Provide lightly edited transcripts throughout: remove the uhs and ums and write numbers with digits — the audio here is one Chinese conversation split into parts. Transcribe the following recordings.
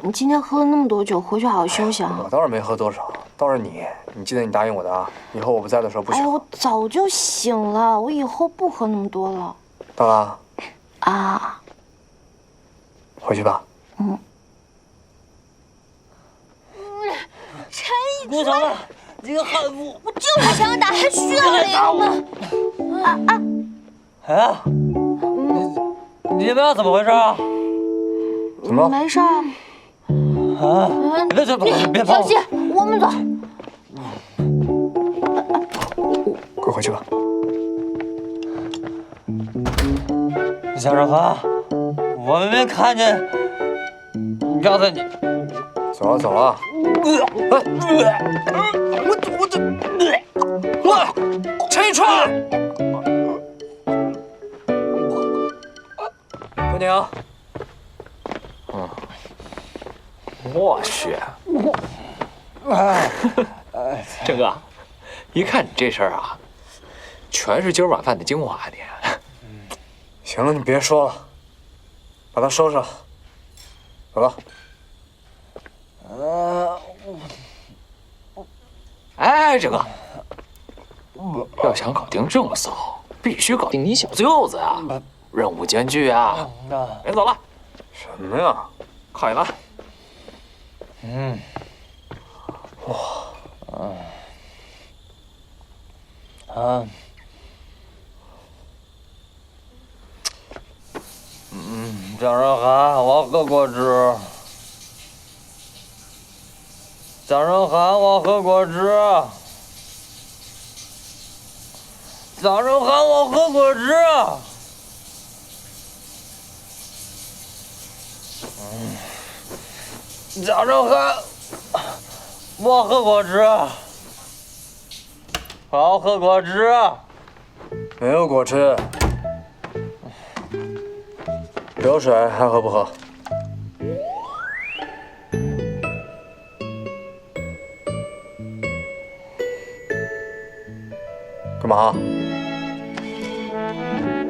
你今天喝了那么多酒，回去好好休息啊。我倒是没喝多少，倒是你记得你答应我的啊，以后我不在的时候不许喝。哎呀，我早就醒了，我以后不喝那么多了。大郎啊，回去吧。嗯。陈以顾长了，你个悍妇！我就是想打，还需要理由吗？哎，你们俩怎么回事啊？怎么了？没事儿。啊！别跑！小心，我们走。快回去吧。向少华，我们没看见刚才你。走了走了。陈一川，姑娘。我去，郑哥，一看你这身啊，全是今儿晚饭的精华你。行了，你别说了，把它收拾了。走了。哎，郑哥，要想搞定郑嫂，必须搞定你小舅子啊！任务艰巨啊！别走了。什么呀？快来！哇，江少涵，我喝果汁。江少涵，我喝果汁。江少涵，我喝果汁。江少涵，我喝果汁。我喝果汁。没有果汁。有水还喝不喝？干嘛？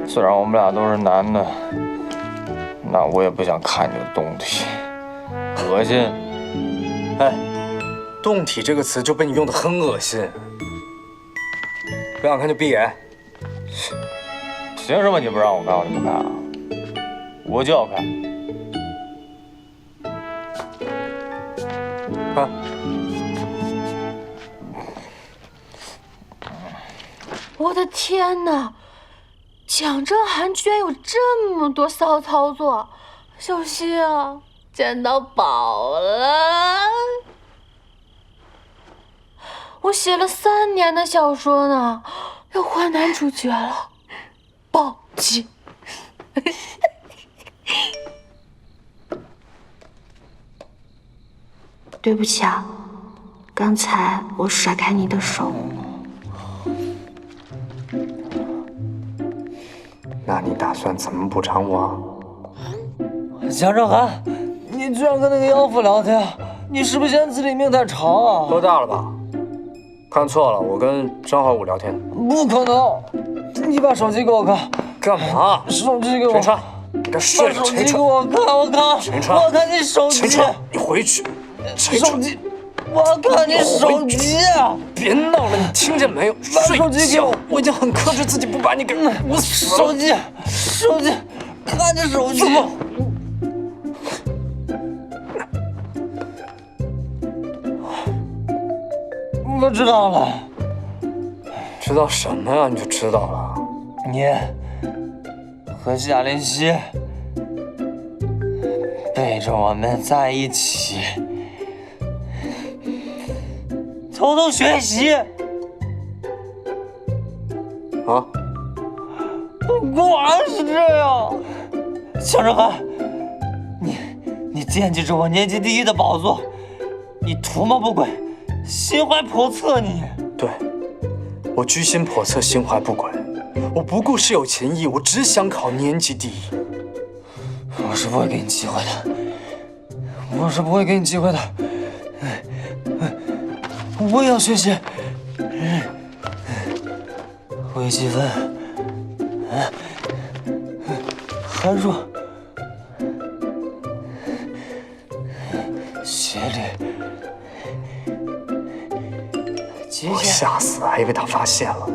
虽然我们俩都是男的，那我也不想看这个东西，恶心。哎，动体这个词就被你用得很恶心。不想看就闭眼。凭什么你不让我看我就不看啊？我就要看。看。我的天哪！蒋正涵居然有这么多骚操作，小希啊，捡到宝了！我写了3年的小说呢，要换男主角了，暴击！对不起啊，刚才我甩开你的手。那你打算怎么补偿我？江正涵，你居然跟那个养父聊天，你是不是嫌自己命太长啊？喝大了吧？看错了，我跟张浩武聊天。不可能！你把手机给我看。干嘛？手机给我。陈川，你该睡了。把手机给我看，我看。陈川，我看你手机。陈川，你回去。手机。我看你手机。别闹了，你听见没有？把手机给我。我已经很克制自己，不把你给捂死了。手机，手机，看你手机。我知道了。知道什么呀？你就知道了。你和夏林熙背着我们在一起，偷偷学习。啊？果然是这样。向正涵，你惦记着我年级第1的宝座，你图谋不轨，心怀叵测。你对，我居心叵测，心怀不轨。我不顾室友情谊，我只想考年级第1。我是不会给你机会的，我是不会给你机会的。我也要学习。微积分，函数，雪里，我吓死了，还以为他发现了。